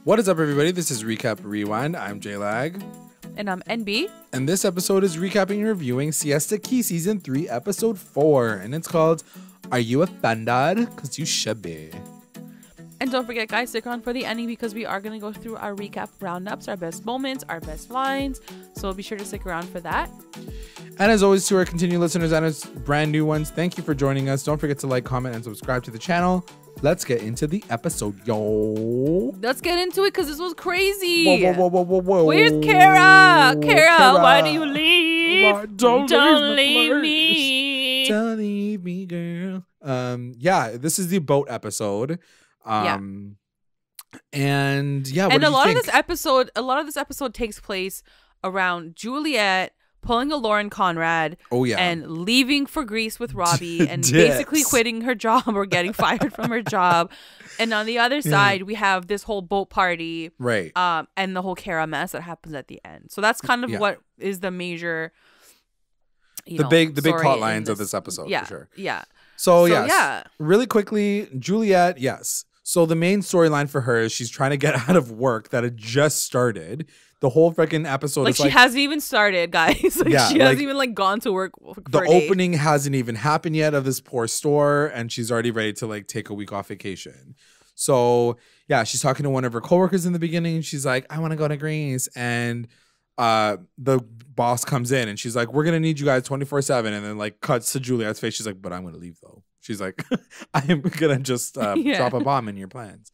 What is up, everybody? This is Recap Rewind. I'm J-Lag. And I'm NB. And this episode is recapping and reviewing Siesta Key Season 3, Episode 4. And it's called, Are You Offended? Because you should be. And don't forget, guys, stick around for the ending because we are going to go through our recap roundups, our best moments, our best lines. So be sure to stick around for that. And as always, to our continued listeners and our brand new ones, thank you for joining us. Don't forget to like, comment, and subscribe to the channel. Let's get into the episode, yo. Let's get into it because this was crazy. Whoa. Where's Cara? Cara, why do you leave? Don't leave me. Don't leave me, girl. Yeah, this is the boat episode. And yeah, what and do a you lot think? of this episode takes place around Juliet pulling a Lauren Conrad and leaving for Greece with Robbie and basically quitting her job or getting fired from her job. And on the other side, we have this whole boat party, right? And the whole Cara mess that happens at the end. So that's kind of what is the major, the big plot lines of this episode, for sure. Yeah. So yes, really quickly, Juliet, yes. So the main storyline for her is she's trying to get out of work that had just started. The whole freaking episode is she hasn't even started, guys. She hasn't even gone to work for the opening hasn't even happened yet of this poor store, and she's already ready to take a week off vacation. So yeah, she's talking to one of her coworkers in the beginning. She's like, I want to go to Greece. And the boss comes in and she's like, we're gonna need you guys 24/7, and then cuts to Juliet's face. She's like, but I'm gonna leave though. She's like, I'm gonna just drop a bomb in your plans.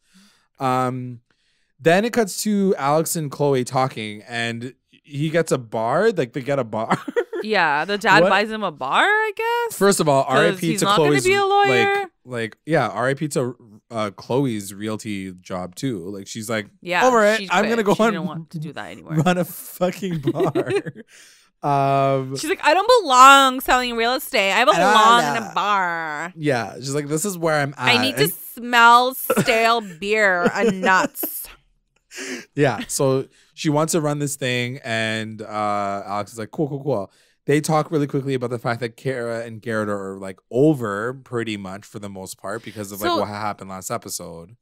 Then it cuts to Alex and Chloe talking, and he gets a bar. They get a bar. Yeah, the dad buys him a bar, I guess. First of all, R.I.P. to Chloe's. He's not gonna be a lawyer. R.I.P. to Chloe's realty job too. She's like, yeah, over it. I'm gonna go she on. Didn't want to do that anymore. Run a fucking bar. She's like, I don't belong selling real estate. I belong in a bar. Yeah, she's like, this is where I'm at. I need to smell stale beer and nuts. Yeah, so she wants to run this thing, and Alex is like, cool. They talk really quickly about the fact that Cara and Garrett are over pretty much for the most part because of what happened last episode.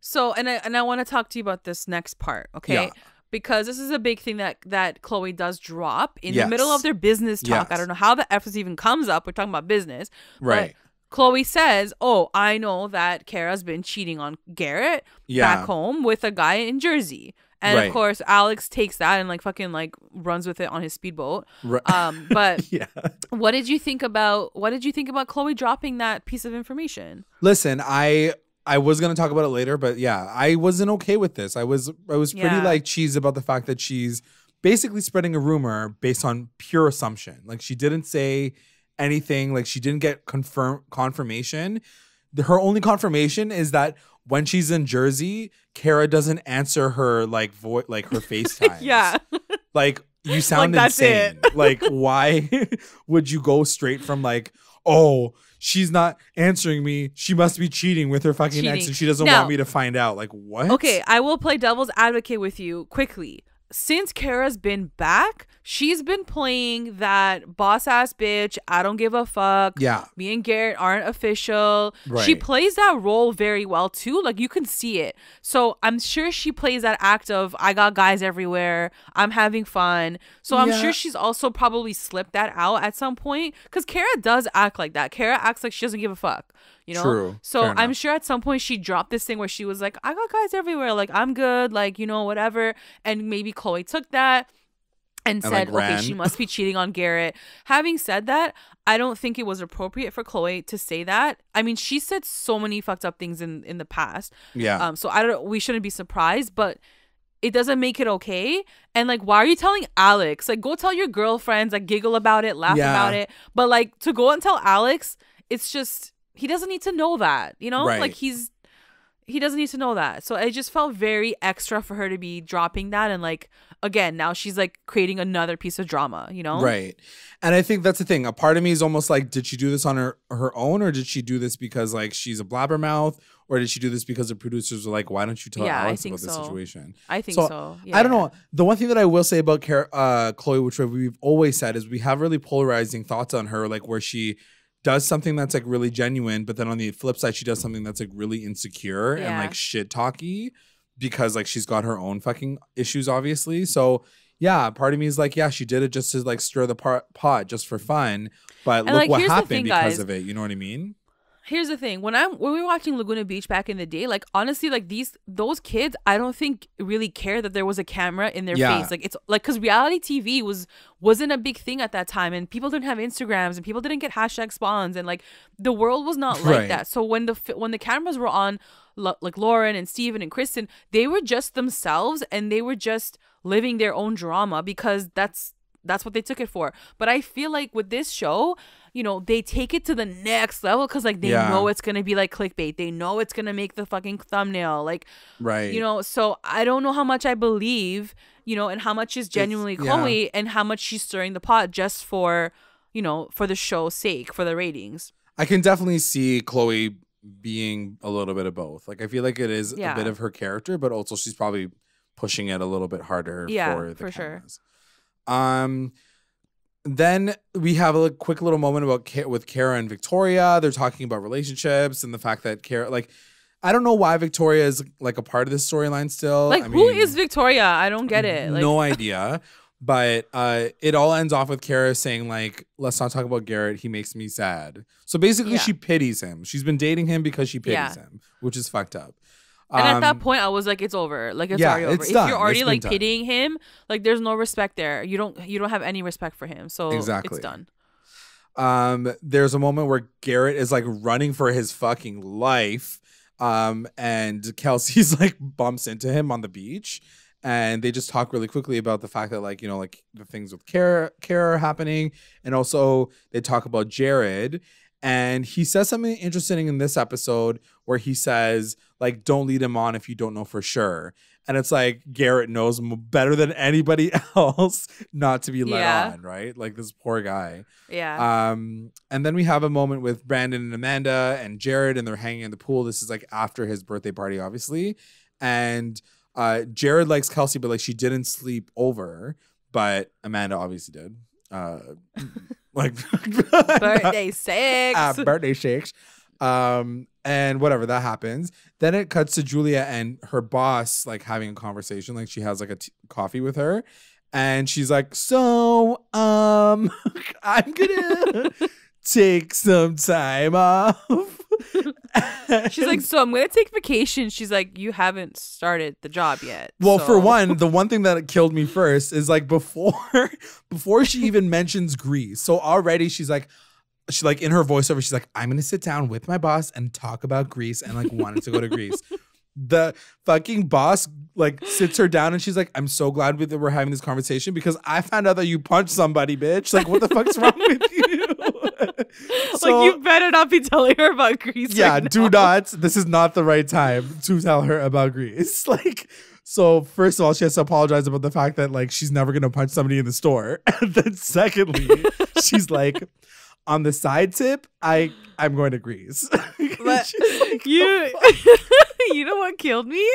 So and I want to talk to you about this next part, okay? Yeah. Because this is a big thing that Chloe does drop in the middle of their business talk. I don't know how the F even comes up. We're talking about business, right? But Chloe says, oh, I know that Cara's been cheating on Garrett back home with a guy in Jersey. And of course, Alex takes that and runs with it on his speedboat. Right. But what did you think about Chloe dropping that piece of information? Listen, I was gonna talk about it later, but yeah, I wasn't okay with this. I was pretty cheesed about the fact that she's basically spreading a rumor based on pure assumption. She didn't say anything. She didn't get confirmation. Her only confirmation is that when she's in Jersey, Cara doesn't answer her her FaceTime. Yeah. You sound that's insane. Why would you go straight from oh, she's not answering me, she must be cheating with her fucking ex and she doesn't want me to find out? What? Okay, I will play devil's advocate with you quickly. Since Cara's been back, she's been playing that boss ass bitch. I don't give a fuck. Yeah. Me and Garrett aren't official. Right. She plays that role very well too. You can see it. So I'm sure she plays that act of I got guys everywhere. I'm having fun. So I'm sure she's also probably slipped that out at some point. Because Cara does act like that. Cara acts like she doesn't give a fuck. You know? True. So I'm sure at some point she dropped this thing where she was like, I got guys everywhere. I'm good. Whatever. And maybe Chloe took that and said, okay, she must be cheating on Garrett. Having said that, I don't think it was appropriate for Chloe to say that. I mean, she said so many fucked up things in the past. Yeah. So we shouldn't be surprised, but it doesn't make it okay. And why are you telling Alex? Go tell your girlfriends, giggle about it, laugh about it. But to go and tell Alex, it's just, he doesn't need to know that, you know? Right. He doesn't need to know that. So it just felt very extra for her to be dropping that. And again, now she's creating another piece of drama, you know? Right. And I think that's the thing. A part of me is almost did she do this on her own, or did she do this because she's a blabbermouth, or did she do this because the producers were why don't you tell Alex about this situation? I think so. Yeah. I don't know. The one thing that I will say about Chloe, which we've always said, is we have really polarizing thoughts on her, where she does something that's really genuine, but then on the flip side, she does something that's really insecure and shit talky. because like she's got her own fucking issues, obviously. So yeah, part of me is like, yeah, she did it just to like stir the pot just for fun. But and look what happened because of it. You know what I mean? Here's the thing. When we were watching Laguna Beach back in the day, like honestly, like those kids, I don't think really care that there was a camera in their face. Like it's like because reality TV wasn't a big thing at that time, and people didn't have Instagrams, and people didn't get hashtag spawns, and like the world was not like that. So when the cameras were on, like Lauren and Steven and Kristen, they were just themselves, and they were just living their own drama because that's what they took it for. But I feel like with this show, you know, they take it to the next level because like they know it's gonna be like clickbait. They know it's gonna make the fucking thumbnail, like, you know. So I don't know how much I believe, you know, and how much is genuinely Chloe and how much she's stirring the pot just for, you know, for the show's sake, for the ratings. I can definitely see Chloe being a little bit of both. Like I feel like it is a bit of her character, but also she's probably pushing it a little bit harder for cameras. Sure. Then we have a quick little moment with Cara and Victoria. They're talking about relationships and the fact that Cara, like, I don't know why Victoria is like a part of this storyline still. Like, who is Victoria? I don't get it. Like, no idea. But it all ends off with Cara saying like, let's not talk about Garrett. He makes me sad. So basically she pities him. She's been dating him because she pities him, which is fucked up. And at that point, I was like, "It's over. Like it's already over. If you're already like pitying him, like there's no respect there. You don't have any respect for him. So it's done." There's a moment where Garrett is like running for his fucking life, and Kelsey's like bumps into him on the beach, and they just talk really quickly about the fact that like, you know, like the things with Cara are happening, and also they talk about Jared. And he says something interesting in this episode where he says, like, don't lead him on if you don't know for sure. And it's like Garrett knows better than anybody else not to be led on, right? Like this poor guy. Yeah. And then we have a moment with Brandon and Amanda and Jared, and they're hanging in the pool. This is like after his birthday party, obviously. And Jared likes Kelsey, but like she didn't sleep over. But Amanda obviously did. Like birthday sex. Birthday sex. And whatever, that happens. Then it cuts to Julia and her boss like having a conversation. Like she has like a coffee with her, and she's like, so I'm gonna take some time off. She's like, so I'm gonna take vacation. She's like, you haven't started the job yet. Well, for one, the one thing that killed me first is like before she even mentions Greece. So already she like in her voiceover, she's like, I'm gonna sit down with my boss and talk about Greece and like wanted to go to Greece. The fucking boss like sits her down and she's like, I'm so glad that we're having this conversation because I found out that you punched somebody, bitch. Like, what the fuck's wrong with you? So, like, you better not be telling her about Greece. Yeah, right do not. This is not the right time to tell her about Greece. Like, so first of all, she has to apologize about the fact that like she's never gonna punch somebody in the store. And then secondly, she's like, on the side tip, I'm going to Greece. But like, you know what killed me?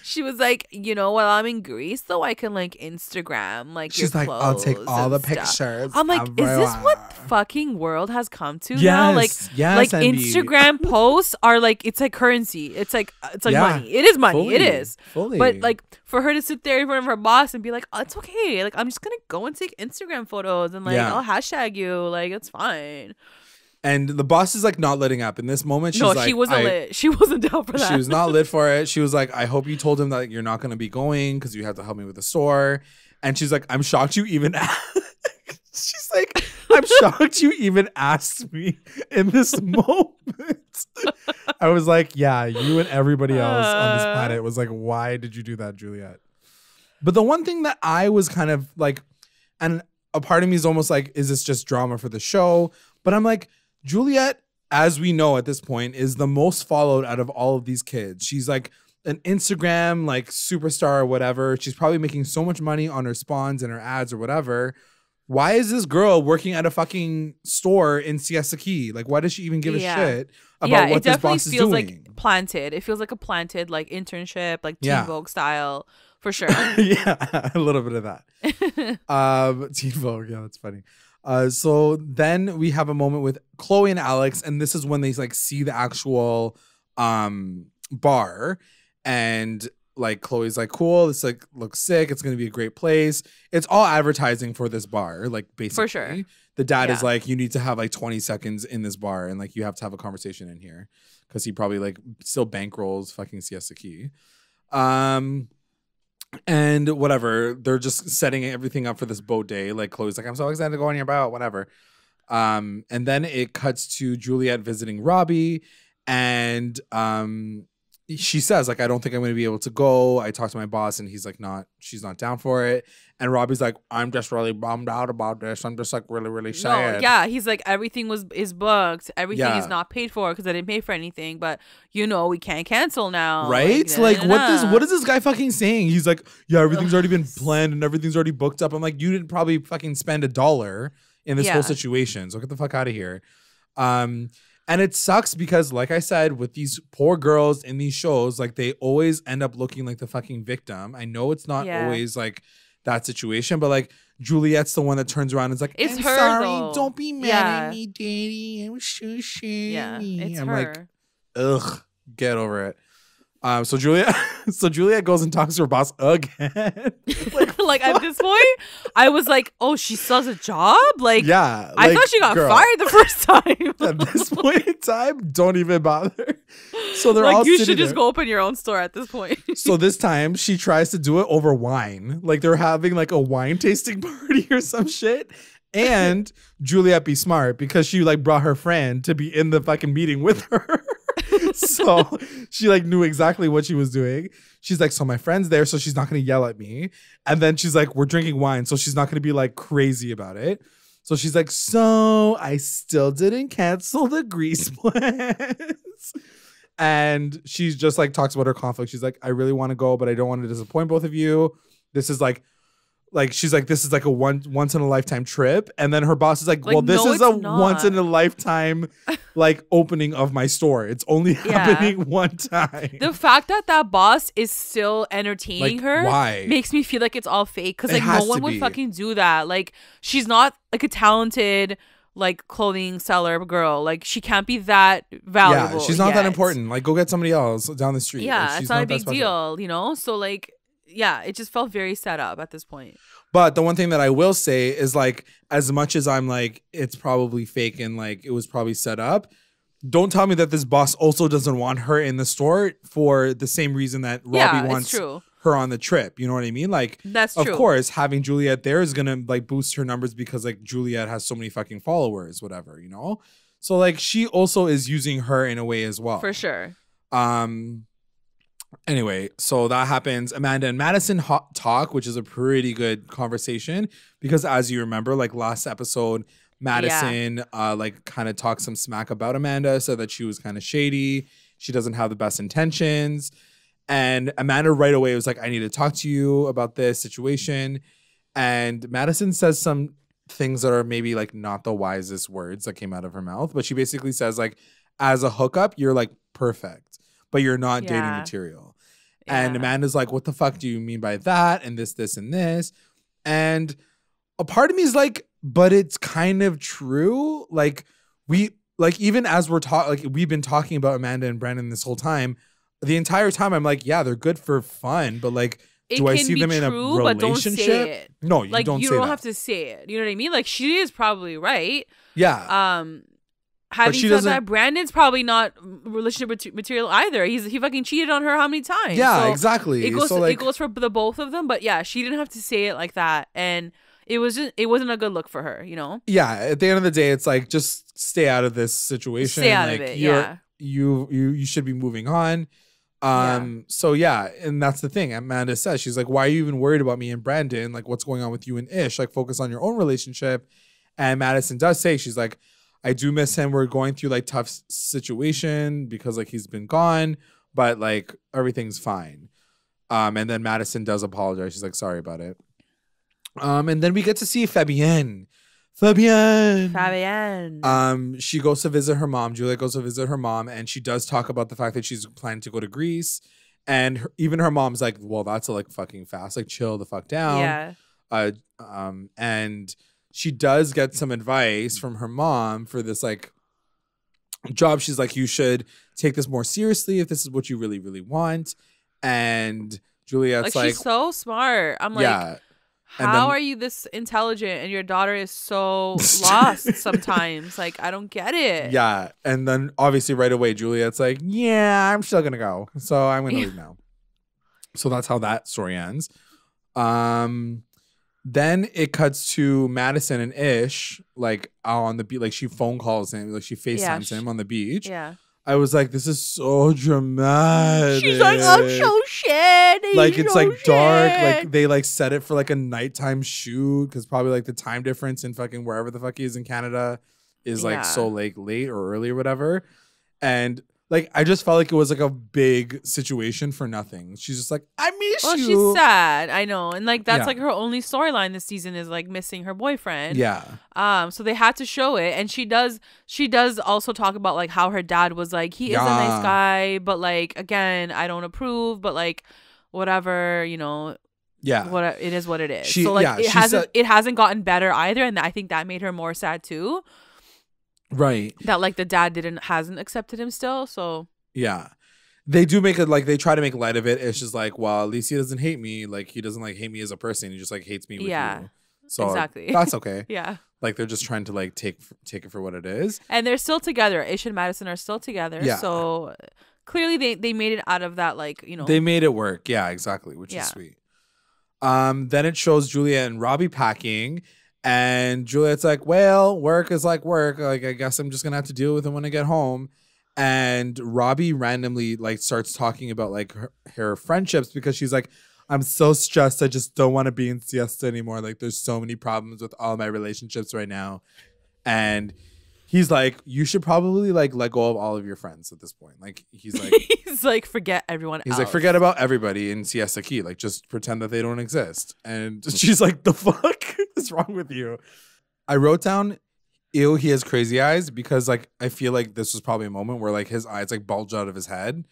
She was like, you know, while I'm in Greece, though, I can like Instagram like she's your like, I'll take all the stuff. Pictures. I'm like, is this what fucking world has come to now? Like Instagram posts are like, it's like currency. It's like money. It is money. It is. Fully. But like for her to sit there in front of her boss and be like, oh, it's okay. Like I'm just gonna go and take Instagram photos and like I'll hashtag you. Like it's fine. And the boss is like not letting up. In this moment, she's like, she wasn't lit. She wasn't down for that. She was not lit for it. She was like, I hope you told him that you're not going to be going because you have to help me with the store. And she's like, I'm shocked you even she's like, I'm shocked you even asked me in this moment. I was like, yeah, you and everybody else on this planet was like, why did you do that, Juliet? But the one thing that I was kind of like, and a part of me is almost like, is this just drama for the show? But I'm like, Juliet, as we know at this point, is the most followed out of all of these kids. She's like an Instagram like superstar or whatever. She's probably making so much money on her spawns and her ads or whatever. Why is this girl working at a fucking store in Siesta Key? Like, why does she even give a shit about what this boss is doing? It definitely feels like planted. It feels like a planted like internship, like Teen Vogue style for sure. Yeah, a little bit of that. Teen Vogue, yeah, that's funny. So then we have a moment with Chloe and Alex, and this is when they like see the actual bar, and like Chloe's like, cool, this like looks sick, it's gonna be a great place. It's all advertising for this bar, like basically. For sure. The dad is like, you need to have like 20 seconds in this bar and like you have to have a conversation in here because he probably like still bankrolls fucking Siesta Key. And whatever, they're just setting everything up for this boat day. Like Chloe's like, I'm so excited to go on your boat, whatever. And then it cuts to Juliet visiting Robbie, and she says like, I don't think I'm going to be able to go. I talked to my boss and he's like, she's not down for it. And Robbie's like, I'm just really bummed out about this. I'm just like really, really sad. No, yeah, he's like, everything is booked. Everything is not paid for because I didn't pay for anything. But we can't cancel now. Right? Like what is this guy fucking saying? He's like, yeah, everything's already been planned and everything's already booked up. I'm like, you didn't probably fucking spend $1 in this whole situation. So get the fuck out of here. And it sucks because, like I said, with these poor girls in these shows, like they always end up looking like the fucking victim. I know it's not always like that situation, but like Juliet's the one that turns around and is like, it's I'm her, sorry, though. don't be mad at me, daddy. I was so shitty. Yeah, it's I'm her. like, ugh, get over it. So Juliet goes and talks to her boss again. like at this point, I was like, oh, she still has a job? Like, yeah, I thought she got fired the first time. At this point in time, don't even bother. So they're like, all you sitting should just there. go open your own store at this point. So this time she tries to do it over wine. Like they're having like a wine tasting party or some shit. And Juliet be smart because she like brought her friend to be in the fucking meeting with her. So she like knew exactly what she was doing. She's like, so my friend's there, so she's not going to yell at me. And then she's like, we're drinking wine, so she's not going to be like crazy about it. So she's like, so I still didn't cancel the Greece plans. And she's just like talks about her conflict. She's like, I really want to go, but I don't want to disappoint both of you. This is like she's like, this is like a once in a lifetime trip. And then her boss is like, well, this is a once in a lifetime like opening of my store. It's only happening one time. The fact that boss is still entertaining her makes me feel like it's all fake. Because like no one would fucking do that. Like she's not like a talented like clothing seller girl. Like she can't be that valuable. Yeah, she's not that important. Like go get somebody else down the street. Yeah, like, it's not a big deal, you know? So like, yeah, it just felt very set up at this point. But the one thing that I will say is like, as much as I'm like, it's probably fake and like it was probably set up, don't tell me that this boss also doesn't want her in the store for the same reason that Robbie wants her on the trip. You know what I mean? Like, that's true. Of course, having Juliet there is going to like boost her numbers because like Juliet has so many fucking followers, whatever, you know? So like she also is using her in a way as well. For sure. Anyway, so that happens. Amanda and Madison talk, which is a pretty good conversation because as you remember, like last episode, Madison like kind of talked some smack about Amanda, said that she was kind of shady. She doesn't have the best intentions. And Amanda right away was like, I need to talk to you about this situation. And Madison says some things that are maybe like not the wisest words that came out of her mouth. But she basically says like, as a hookup, you're like perfect, but you're not dating material. And Amanda's like, what the fuck do you mean by that? And this, and this. And a part of me is like, but it's kind of true. Like even as we're we've been talking about Amanda and Brandon this whole time, the entire time I'm like, yeah, they're good for fun, but like, do I see them in a relationship? But don't say it. No, you like, don't say you that. don't have to say it. You know what I mean? Like she is probably right. Yeah. Having said that, Brandon's probably not relationship material either. He fucking cheated on her how many times? Yeah, so exactly. It goes for the both of them. But yeah, she didn't have to say it like that, and it wasn't a good look for her. You know? Yeah. At the end of the day, it's like just stay out of this situation. Stay out of it. Yeah. You should be moving on. So yeah, and that's the thing. Amanda says, she's like, why are you even worried about me and Brandon? Like, what's going on with you and Ish? Like, focus on your own relationship. And Madison does say, she's like, I do miss him. We're going through like tough situation because like he's been gone, but like everything's fine. And then Madison does apologize. She's like, sorry about it. And then we get to see Fabienne. She goes to visit her mom. Juliet goes to visit her mom, and she does talk about the fact that she's planning to go to Greece. And even her mom's like, well, that's like fucking fast. Like, chill the fuck down. Yeah. And she does get some advice from her mom for this like job. She's like, you should take this more seriously if this is what you really, really want. And Juliet's like she's so smart. I'm like, yeah. how are you this intelligent and your daughter is so lost sometimes? Like, I don't get it. Yeah. And then obviously right away, Juliet's like, yeah, I'm still going to go. So I'm going to leave now. So that's how that story ends. Then it cuts to Madison and Ish, like on the beach. Like she phone calls him, like she FaceTimes him on the beach. Yeah. I was like, this is so dramatic. She's like, I'm so shit. Like it's like dark. Like they like set it for like a nighttime shoot because probably like the time difference in fucking wherever the fuck he is in Canada is like so like late or early or whatever. And like I just felt like it was like a big situation for nothing. She's just like, I miss you. She's sad. I know. And like that's like her only storyline this season is like missing her boyfriend. Yeah. So they had to show it. And she does also talk about like how her dad was like, he is a nice guy, but like again, I don't approve, but like whatever, you know. Yeah. What it is what it is. So like it hasn't gotten better either. And I think that made her more sad too. Right. That like the dad hasn't accepted him still. So yeah. They do make it like they try to make light of it. It's just like, well, at least he doesn't hate me. Like he doesn't like hate me as a person. He just like hates me with you. So exactly. That's okay. Yeah. Like they're just trying to like take it for what it is. And they're still together. Ish and Madison are still together. Yeah. So clearly they made it out of that, like, you know. They made it work. Yeah, exactly. Which is sweet. Then it shows Juliet and Robbie packing. And Juliet's like, well, work is like work. Like, I guess I'm just going to have to deal with it when I get home. And Robbie randomly like starts talking about like her friendships because she's like, I'm so stressed. I just don't want to be in Siesta anymore. Like there's so many problems with all my relationships right now. And he's like, you should probably like let go of all of your friends at this point. Like he's like, he's like, forget everyone else. He's like, forget about everybody in Siesta Key. Like just pretend that they don't exist. And she's like, the fuck is wrong with you? I wrote down, ew, he has crazy eyes because like I feel like this was probably a moment where like his eyes like bulge out of his head.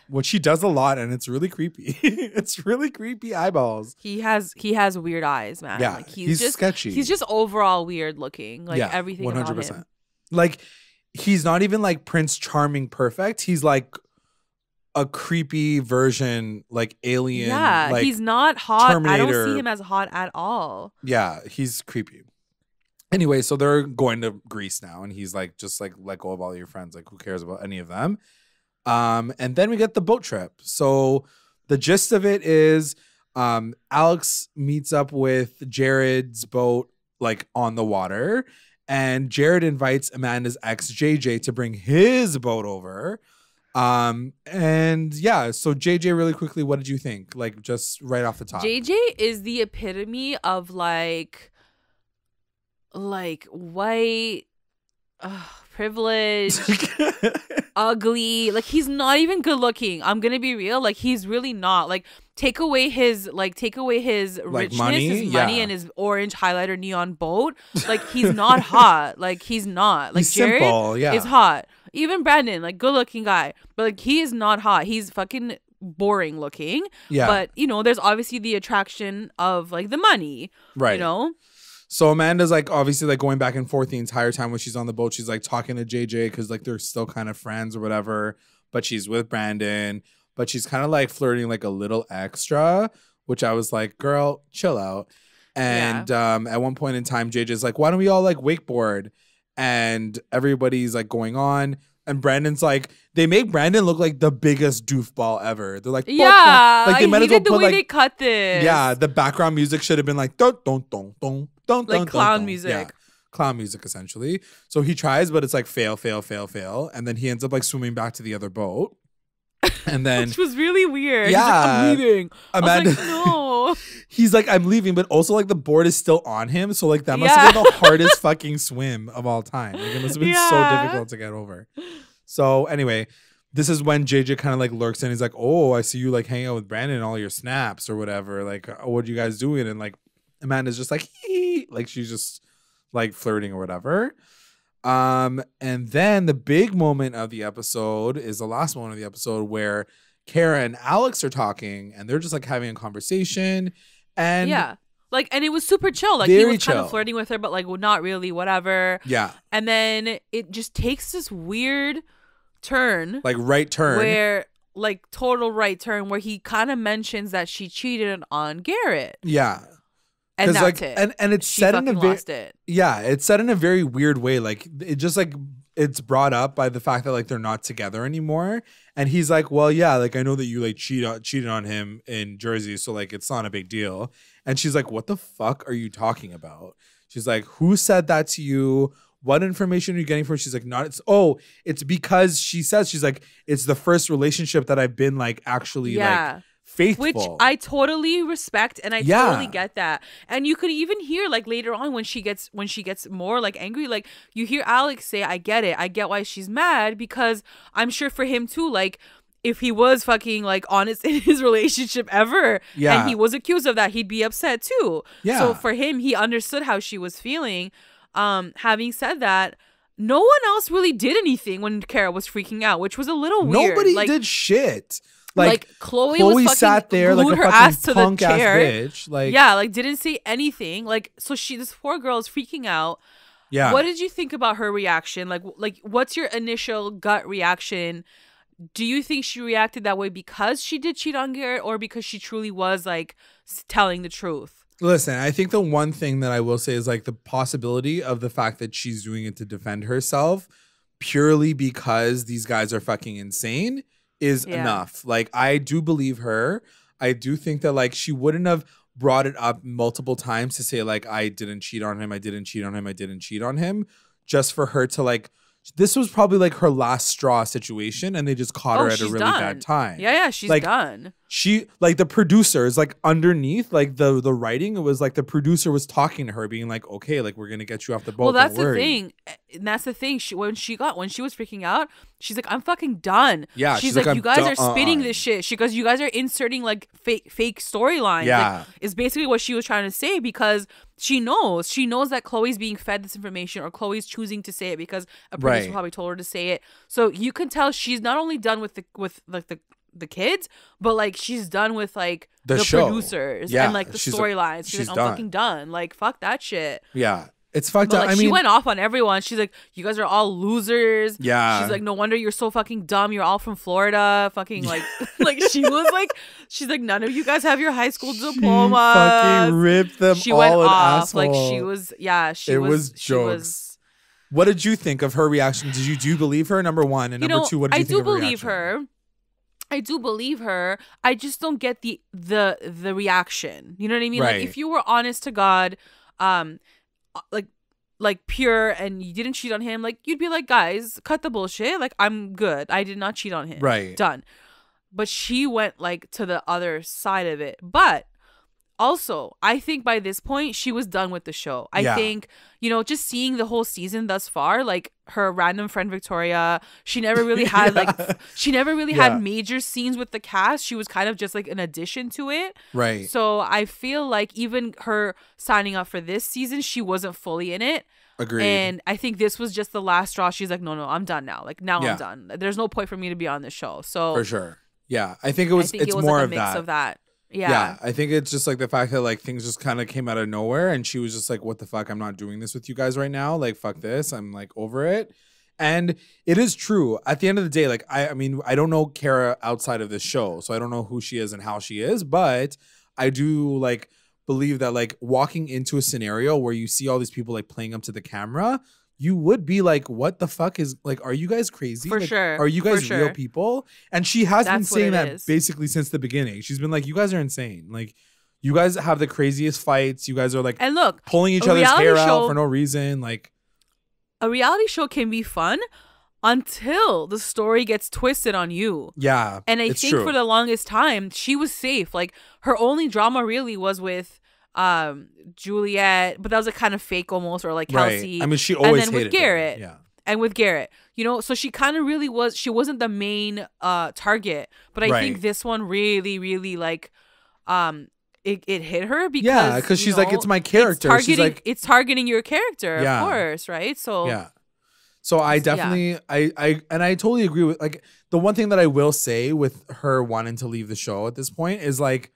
Which he does a lot, and it's really creepy. It's really creepy eyeballs. He has weird eyes, man. Yeah, like, he's just sketchy. He's just overall weird looking. Like everything 100%. About him. Like he's not even like Prince Charming perfect. He's like a creepy version, like alien. Yeah, like, he's not hot. Terminator. I don't see him as hot at all. Yeah, he's creepy. Anyway, so they're going to Greece now, and he's like, just like let go of all your friends. Like, who cares about any of them? And then we get the boat trip. So the gist of it is Alex meets up with Jared's boat like on the water, and Jared invites Amanda's ex JJ to bring his boat over. And yeah, so JJ, really quickly, what did you think? Like just right off the top. JJ is the epitome of like white privilege, ugly. Like he's not even good looking. I'm gonna be real. Like he's really not. Like take away his richness, money? His money, and his orange highlighter neon boat. Like he's not hot. Like he's not. Like he's Jared simple, is hot. Even Brandon, like good looking guy, but like he is not hot. He's fucking boring looking. Yeah. But you know, there's obviously the attraction of like the money. Right. You know. So Amanda's like obviously like going back and forth the entire time when she's on the boat. She's like talking to JJ because like they're still kind of friends or whatever. But she's with Brandon. But she's kind of like flirting like a little extra, which I was like, girl, chill out. And at one point in time, JJ's like, why don't we all like wakeboard? And everybody's like going on. And Brandon's like, they make Brandon look like the biggest doofball ever. They're like, yeah, like they might as well put like, they cut this. Yeah, the background music should have been like, dun, dun, dun, dun. Like clown music. Yeah, clown music essentially. So he tries, but it's like fail. And then he ends up like swimming back to the other boat. And then which was really weird. Yeah. He's like, I'm leaving. Amanda, I was like, no. He's like, I'm leaving, but also like the board is still on him. So like that must have been the hardest fucking swim of all time. Like it must have been so difficult to get over. So anyway, this is when JJ kind of like lurks in. He's like, oh, I see you like hanging out with Brandon and all your snaps or whatever. Like, oh, what are you guys doing? And like Amanda's just like, hee. Like she's just like flirting or whatever. And then the big moment of the episode is the last one of the episode where Cara and Alex are talking and they're just like having a conversation. And yeah, like, and it was super chill. Like he was kind of flirting with her, but like not really, whatever. Yeah. And then it just takes this weird turn, like right turn, where like total right turn where he kind of mentions that she cheated on Garrett. Yeah. And that's like, it. And it's she said in a lost it. Yeah, it's said in a very weird way. Like it just like it's brought up by the fact that like they're not together anymore. And he's like, well, yeah, like I know that you like cheated on him in Jersey, so like it's not a big deal. And she's like, what the fuck are you talking about? She's like, who said that to you? What information are you getting from? She's like, it's because she's like, it's the first relationship that I've been like actually like faithful. Which I totally respect and I totally get that. And you could even hear like later on when she gets more like angry, like you hear Alex say, I get it. I get why she's mad, because I'm sure for him too, like if he was fucking like honest in his relationship ever and he was accused of that, he'd be upset too. Yeah. So for him, he understood how she was feeling. Having said that, no one else really did anything when Cara was freaking out, which was a little weird. Nobody did shit. Like Chloe was fucking sat there like a her fucking ass to punk the chair. Ass bitch. Like like didn't say anything. Like so this poor girl is freaking out. Yeah. What did you think about her reaction? Like what's your initial gut reaction? Do you think she reacted that way because she did cheat on Garrett, or because she truly was like telling the truth? Listen, I think the one thing that I will say is like the possibility of the fact that she's doing it to defend herself purely because these guys are fucking insane is enough. Like, I do believe her. I do think that like she wouldn't have brought it up multiple times to say like, I didn't cheat on him. I didn't cheat on him. I didn't cheat on him. Just for her to like, this was probably like her last straw situation, and they just caught her at a really bad time. Yeah, she's like, done. She like the producers like underneath like the writing, it was like the producer was talking to her, being like, okay, like we're gonna get you off the boat. Well, that's the thing. And that's the thing. When she was freaking out, she's like, I'm fucking done. Yeah, she's like you guys are spinning this shit. She goes, you guys are inserting like fake storylines. Yeah, like, is basically what she was trying to say, because she knows that Chloe's being fed this information, or Chloe's choosing to say it because a producer probably told her to say it. So you can tell she's not only done with the kids, but like she's done with like the producers and like the storylines. She's like, I'm fucking done. Like fuck that shit. Yeah. It's fucked up. Like, I mean, she went off on everyone. She's like, you guys are all losers. Yeah. She's like, no wonder you're so fucking dumb. You're all from Florida. Fucking like, like she's like, none of you guys have your high school diploma. Fucking ripped them all went off. Asshole. Like she was, it was jokes. What did you think of her reaction? Do you believe her? Number one, and number two, what did you think of her reaction? I do believe her. I just don't get the reaction. You know what I mean? Right. Like if you were honest to God, like pure, and you didn't cheat on him, like you'd be like, guys, cut the bullshit. Like I'm good. I did not cheat on him. Right. Done. But she went like to the other side of it. But also, I think by this point she was done with the show. I think, just seeing the whole season thus far, like her random friend Victoria, she never really had had major scenes with the cast. She was kind of just like an addition to it. Right. So I feel like even her signing up for this season, she wasn't fully in it. Agreed. And I think this was just the last straw. She's like, no, I'm done now. Like now I'm done. There's no point for me to be on this show. So for sure. Yeah. I think it's more like a mix of that. Yeah, I think it's just like the fact that like things just kind of came out of nowhere, and she was just like, what the fuck, I'm not doing this with you guys right now, like fuck this, I'm like over it. And it is true at the end of the day, like I mean I don't know Cara outside of this show, so I don't know who she is and how she is, but I do like believe that like walking into a scenario where you see all these people like playing up to the camera, you would be like, what the fuck is, like, are you guys crazy? For like, sure. Are you guys real people? And she has been saying that basically since the beginning. She's been like, you guys are insane. Like, you guys have the craziest fights. You guys are like, and look, pulling each other's hair out for no reason. Like, a reality show can be fun until the story gets twisted on you. Yeah. And I think for the longest time, she was safe. Like, her only drama really was with Juliet, but that was a kind of fake almost, or like Kelsey. Right. I mean, she always hated with Garrett. Yeah. And with Garrett, so she kind of really was. She wasn't the main target, but I think this one really, really like, it hit her because she's like, it's my character. She's like, it's targeting your character, of course, right? So yeah. So I definitely, I totally agree with like the one thing that I will say with her wanting to leave the show at this point is like,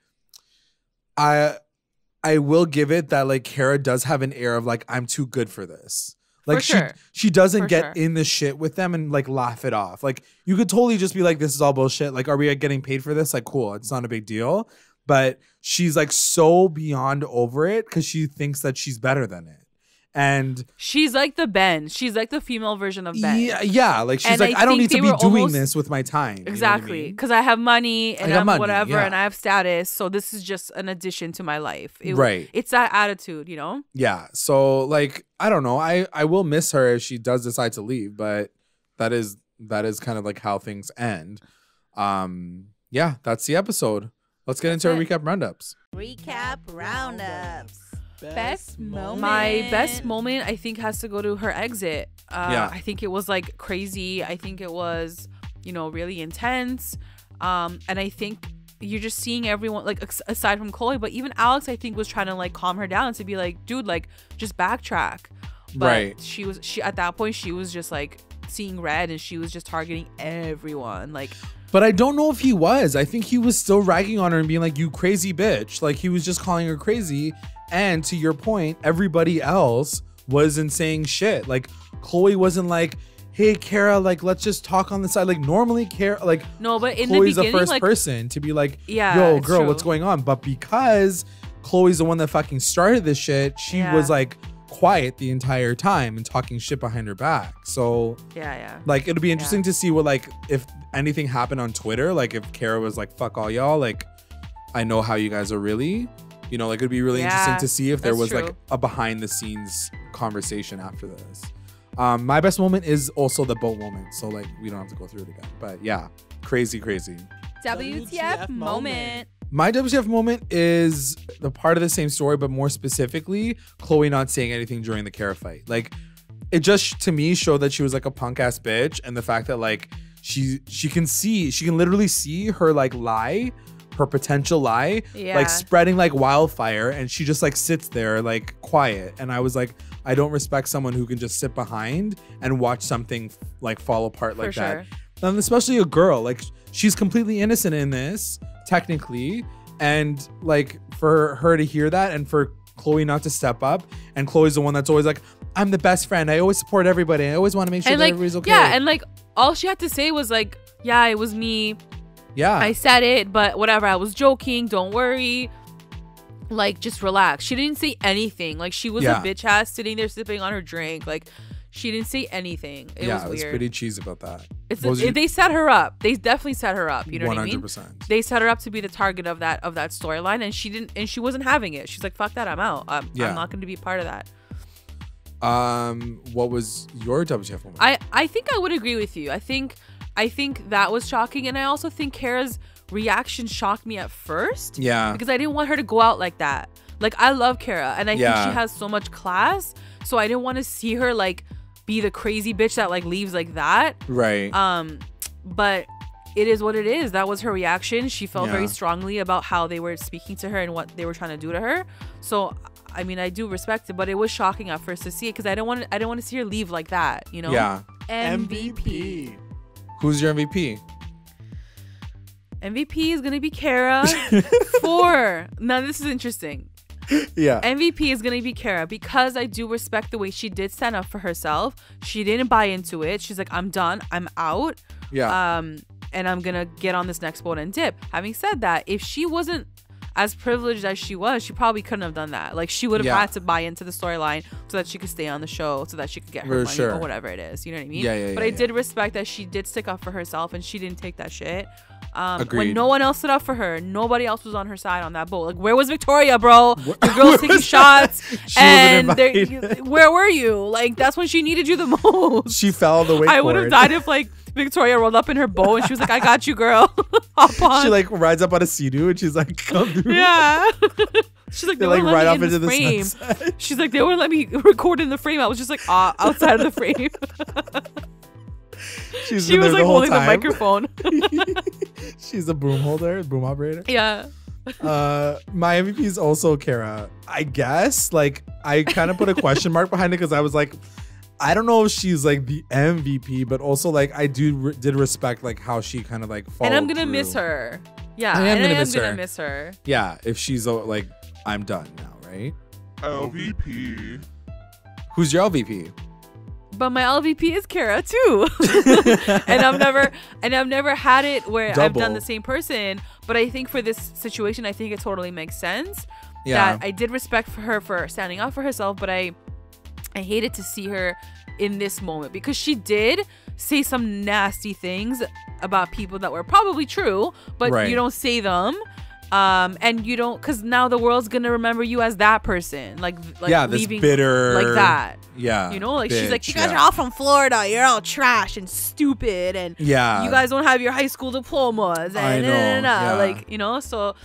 I will give it that like Cara does have an air of like, I'm too good for this. Like sure. she doesn't For get sure. in the shit with them and like laugh it off. Like you could totally just be like, this is all bullshit. Like, are we getting paid for this? Like, cool. It's not a big deal. But she's like so beyond over it because she thinks that she's better than it. And she's like the Ben. She's like the female version of Ben. Yeah. Like she's like, I don't need to be doing this with my time. Exactly. Because I have money and I'm money, whatever yeah. and I have status. So this is just an addition to my life. Right. It's that attitude, you know? Yeah. So like, I don't know. I will miss her if she does decide to leave, but that is kind of like how things end. Yeah, that's the episode. Let's get into our recap roundups. Recap roundups. Best moment. My best moment, I think, has to go to her exit. Yeah. I think it was like crazy. I think it was, you know, really intense. And I think you're just seeing everyone, like, aside from Chloe, but even Alex, I think, was trying to like calm her down to be like, dude, like, just backtrack. But right. She at that point, she was just like seeing red and she was just targeting everyone. Like, but I don't know if he was. I think he was still ragging on her and being like, you crazy bitch. Like he was just calling her crazy. And to your point, everybody else wasn't saying shit. Like Chloe wasn't like, hey, Cara, like, let's just talk on the side. Like normally Cara, like, no, but in Chloe's the beginning, the first like, person to be like, yeah, yo, girl, true. what's going on? But because Chloe's the one that fucking started this shit, she was like quiet the entire time and talking shit behind her back. So yeah. Like it'll be interesting to see what, like, if anything happened on Twitter, like if Cara was like, fuck all y'all, like I know how you guys are really, you know, like it'd be really interesting to see if there was like a behind the scenes conversation after this. My best moment is also the boat moment, so like we don't have to go through it again, but yeah, crazy WTF moment. My WTF moment is the part of the same story, but more specifically Chloe not saying anything during the Cara fight. Like it just to me showed that she was like a punk ass bitch, and the fact that like she can literally see her like lie, her potential lie, like spreading like wildfire, and she just like sits there like quiet. And I was like, I don't respect someone who can just sit behind and watch something like fall apart like that. And especially a girl, like she's completely innocent in this technically, and like for her to hear that and for Chloe not to step up, and Chloe's the one that's always like, I'm the best friend, I always support everybody, I always want to make sure that everybody's okay. Yeah, and like all she had to say was like, yeah, it was me. Yeah, I said it, but whatever, I was joking, don't worry. Like, just relax. She didn't say anything. Like, she was a bitch ass sitting there sipping on her drink. Like, she didn't say anything. It was weird. It was pretty cheesy about that. They set her up. They definitely set her up. You know 100%. What I mean? 100%. They set her up to be the target of that storyline, and she didn't. And she wasn't having it. She's like, "Fuck that, I'm out. I'm not going to be part of that." What was your WTF moment? I think I would agree with you. I think that was shocking, and I also think Cara's reaction shocked me at first. Yeah. Because I didn't want her to go out like that. Like, I love Cara, and I think she has so much class, so I didn't want to see her like be the crazy bitch that like leaves like that. Right. But it is what it is. That was her reaction. She felt very strongly about how they were speaking to her and what they were trying to do to her. So I mean, I do respect it, but it was shocking at first to see it because I don't want to see her leave like that, you know? Yeah. MVP. Who's your MVP? MVP is gonna be Cara. Now this is interesting. Yeah. MVP is gonna be Cara because I do respect the way she did stand up for herself. She didn't buy into it. She's like, I'm done. I'm out. Yeah. And I'm gonna get on this next boat and dip. Having said that, if she wasn't as privileged as she was, she probably couldn't have done that. Like, she would have had to buy into the storyline so that she could stay on the show, so that she could get her money or whatever it is. You know what I mean? But I did respect that she did stick up for herself and she didn't take that shit. When no one else stood up for her, nobody else was on her side on that boat. Like, where was Victoria, bro? The girls taking shots, and where were you? Like, that's when she needed you the most. She fell the wakeboard. I would have died if like Victoria rolled up in her boat and she was like, "I got you, girl." Hop on. She like rides up on a sea-doo and she's like, "Come through." Yeah. She's like, they like right off into the frame. She's like, they wouldn't let me record in the frame. I was just like, outside of the frame. She was like holding the microphone. She's a boom operator. Yeah. My MVP is also Cara. I guess like I kind of put a question mark behind it because I was like, I don't know if she's like the MVP, but also like I did respect like how she kind of like followed. And I'm gonna miss her. Yeah, I am gonna miss her. Yeah, if she's like, I'm done now, right? LVP. Who's your LVP? But my LVP is Cara too. and I've never had it where I've done the same person. But I think for this situation, I think it totally makes sense. That I did respect for her for standing up for herself, but I hated to see her in this moment because she did say some nasty things about people that were probably true, but you don't say them. And you don't, because now the world's gonna remember you as that person, like leaving this bitter, like that. Yeah, you know, like bitch, she's like, you guys are all from Florida, you're all trash and stupid, and you guys don't have your high school diplomas, and I know, like, you know, so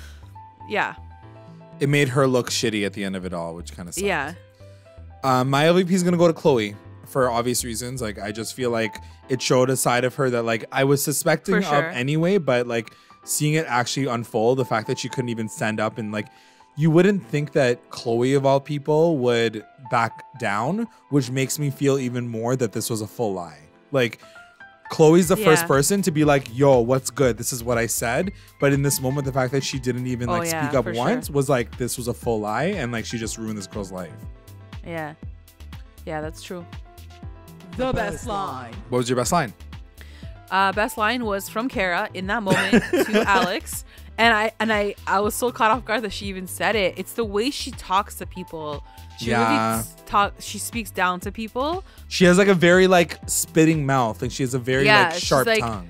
it made her look shitty at the end of it all, which kind of sucks. Yeah. My LVP is gonna go to Chloe for obvious reasons. Like, I just feel like it showed a side of her that like I was suspecting of anyway, but like seeing it actually unfold, the fact that she couldn't even stand up, and like you wouldn't think that Chloe of all people would back down, which makes me feel even more that this was a full lie. Like, Chloe's the first person to be like, yo, what's good? This is what I said. But in this moment, the fact that she didn't even like speak up once was like, this was a full lie, and like she just ruined this girl's life. Yeah, that's true. The best line. What was your best line? Best line was from Cara in that moment to Alex, and I was so caught off guard that she even said it. It's the way she talks to people. She speaks down to people. She has like a very like spitting mouth, and she has a very like sharp tongue.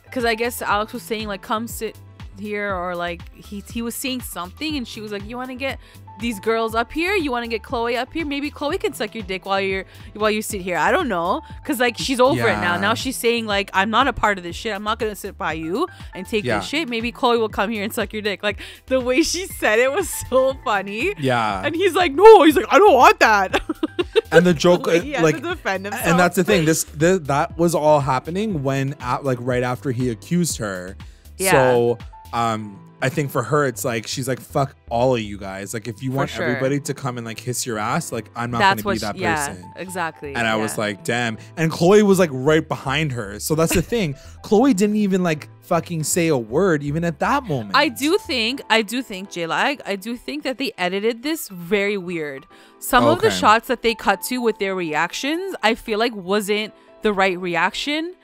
Because I guess Alex was saying like, come sit here, or like he was saying something, and she was like, you want to get these girls up here, you want to get Chloe up here, maybe Chloe can suck your dick while you sit here. I don't know, because like she's over it now she's saying like, I'm not a part of this shit, I'm not gonna sit by you and take this shit. Maybe Chloe will come here and suck your dick. Like, the way she said it was so funny. And he's like, no, he's like, I don't want that. And the joke like to defend himself. And that's the thing, that was all happening when like right after he accused her. So I think for her, it's like, she's like, fuck all of you guys. Like, if you want everybody to come and like kiss your ass, like, I'm not going to be that person. Yeah, exactly. And I was like, damn. And Chloe was like right behind her. So that's the thing. Chloe didn't even like fucking say a word even at that moment. I do think, J-Lag, I do think that they edited this very weird. Some of the shots that they cut to with their reactions, I feel like wasn't the right reaction.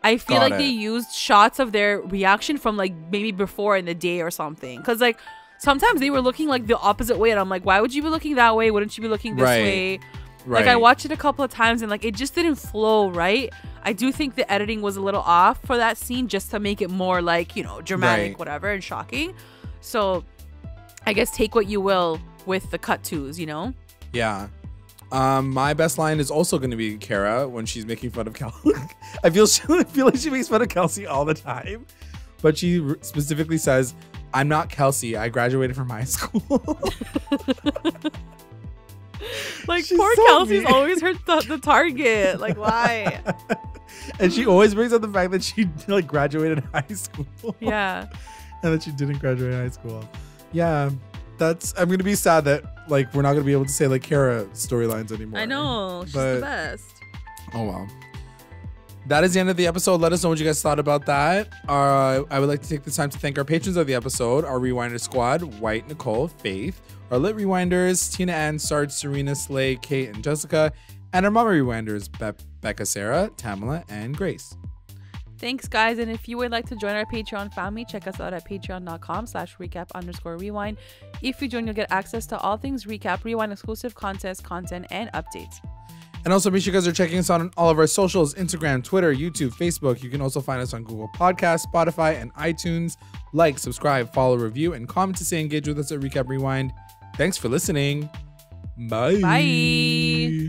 I feel like they used shots of their reaction from like maybe before in the day or something. Because like sometimes they were looking like the opposite way. And I'm like, why would you be looking that way? Wouldn't you be looking this way? Like, I watched it a couple of times and like it just didn't flow right. I do think the editing was a little off for that scene, just to make it more like, you know, dramatic, whatever, and shocking. So I guess take what you will with the cut twos, you know? Yeah. My best line is also going to be Cara when she's making fun of Kelsey. I feel like she makes fun of Kelsey all the time, but she specifically says, "I'm not Kelsey. I graduated from high school." Like, she's poor so Kelsey's always the target. Like, why? And she always brings up the fact that she like graduated high school. Yeah. And that she didn't graduate high school. Yeah. I'm gonna be sad that like we're not gonna be able to say like Cara storylines anymore. I know, she's the best. Oh well. That is the end of the episode. Let us know what you guys thought about that. I would like to take this time to thank our patrons of the episode, our Rewinder squad, White, Nicole, Faith, our Lit Rewinders, Tina Ann, Sarge, Serena, Slay, Kate, and Jessica, and our Mama Rewinders, Becca, Sarah, Tamala, and Grace. Thanks, guys. And if you would like to join our Patreon family, check us out at patreon.com/recap_rewind. If you join, you'll get access to all things Recap, Rewind exclusive content, and updates. And also make sure you guys are checking us out on all of our socials, Instagram, Twitter, YouTube, Facebook. You can also find us on Google Podcasts, Spotify, and iTunes. Like, subscribe, follow, review, and comment to say engage with us at Recap Rewind. Thanks for listening. Bye. Bye.